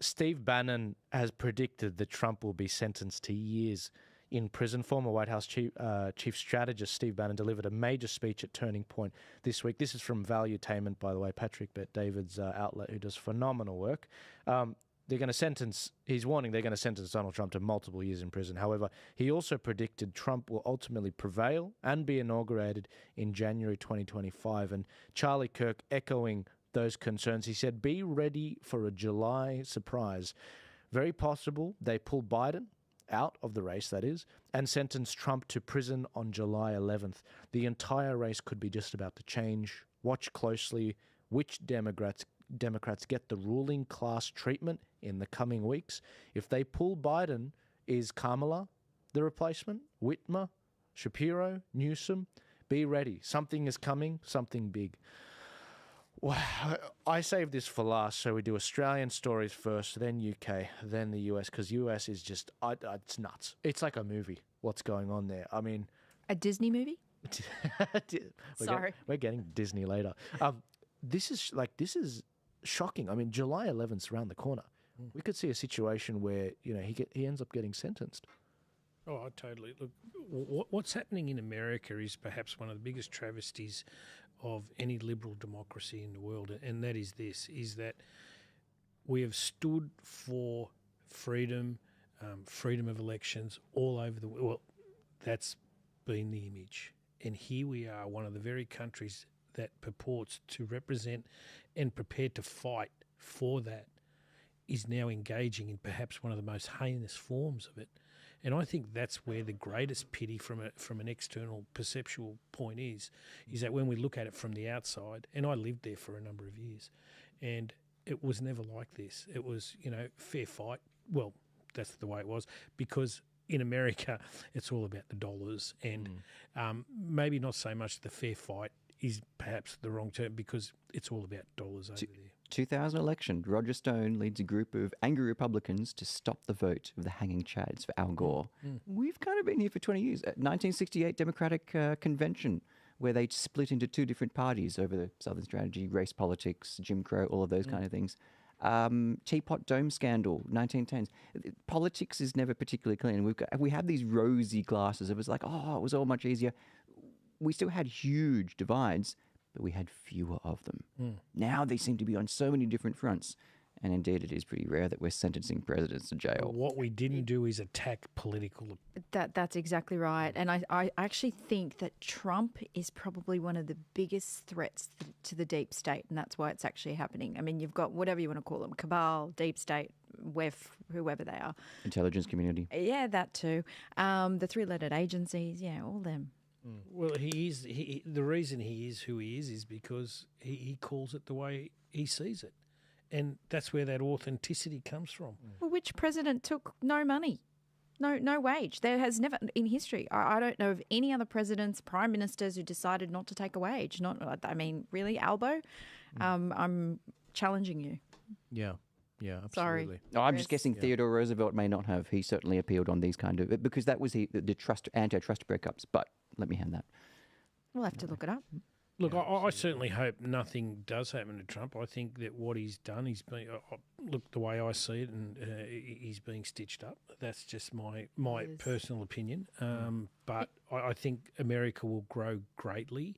Steve Bannon has predicted that Trump will be sentenced to years in prison. Former White House chief strategist Steve Bannon delivered a major speech at Turning Point this week. This is from Valuetainment, by the way, Patrick Bet-David's outlet, who does phenomenal work. They're going to sentence, he's warning they're going to sentence Donald Trump to multiple years in prison. However, he also predicted Trump will ultimately prevail and be inaugurated in January 2025. And Charlie Kirk, echoing those concerns, he said, be ready for a July surprise. Very possible they pull Biden out of the race, that is, and sentence Trump to prison on July 11th. The entire race could be just about to change. Watch closely which Democrats get the ruling class treatment in the coming weeks. If they pull Biden, is Kamala the replacement? Whitmer, Shapiro, Newsom? Be ready. Something is coming, something big. Well, I saved this for last, so we do Australian stories first, then UK, then the US, because US is just, it's nuts. It's like a movie, what's going on there. I mean... A Disney movie? Sorry. We're getting Disney later. This is shocking. I mean, July 11th is around the corner. We could see a situation where, he ends up getting sentenced. Oh, totally. Look, what's happening in America is perhaps one of the biggest travesties of any liberal democracy in the world, and that is this, is that we have stood for freedom, freedom of elections all over the world. Well, that's been the image. And here we are, one of the very countries that purports to represent and prepare to fight for that, is now engaging in perhaps one of the most heinous forms of it. And I think that's where the greatest pity from an external perceptual point is that when we look at it from the outside, and I lived there for a number of years, and it was never like this. It was, fair fight. Well, that's the way it was, because in America it's all about the dollars, and maybe not so much the fair fight is perhaps the wrong term, because it's all about dollars over there. 2000 election, Roger Stone leads a group of angry Republicans to stop the vote of the hanging chads for Al Gore. We've kind of been here for 20 years. 1968 Democratic Convention, where they split into two different parties over the Southern strategy, race politics, Jim Crow, all of those kind of things. Teapot Dome scandal, 1910s. Politics is never particularly clean. We have these rosy glasses. It was like, it was all much easier. We still had huge divides, but we had fewer of them. Now they seem to be on so many different fronts. And indeed, it is pretty rare that we're sentencing presidents to jail. What we didn't do is attack political... That's exactly right. And I actually think that Trump is probably one of the biggest threats to the deep state, and that's why it's actually happening. I mean, you've got whatever you want to call them, cabal, deep state, WEF, whoever they are. Intelligence community. Yeah, that too. The three-lettered agencies, all them. Well, the reason he is who he is because he calls it the way he sees it. And that's where that authenticity comes from. Well, which president took no money, no wage? There has never, in history, I don't know of any other presidents, prime ministers who decided not to take a wage. Really, Albo? I'm challenging you. Yeah, absolutely. Sorry. No, I'm just guessing Theodore Roosevelt may not have. He certainly appealed on these kind of, because that was the antitrust breakups. But let me hand that. We'll have to look it up. Look, I certainly hope nothing does happen to Trump. I think that what he's done, look, the way I see it, and he's being stitched up. That's just my personal opinion. But I think America will grow greatly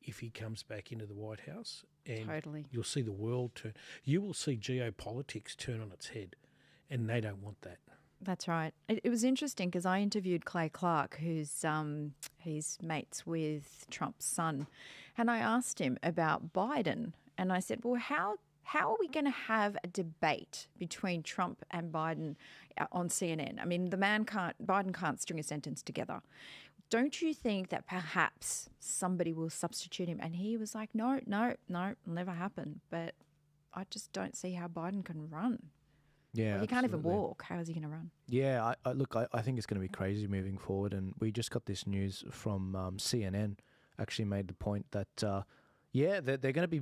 if he comes back into the White House. And totally. You'll see the world turn. You will see geopolitics turn on its head, and they don't want that. That's right. It was interesting because I interviewed Clay Clark, who's he's mates with Trump's son, and I asked him about Biden, and I said, well, how are we going to have a debate between Trump and Biden on CNN? I mean, Biden can't string a sentence together. Don't you think that perhaps somebody will substitute him? And he was like, no, it'll never happen. But I just don't see how Biden can run. Yeah, he can't even walk. How is he going to run? Yeah, I think it's going to be crazy moving forward. And we just got this news from CNN. Actually made the point that, they're going to be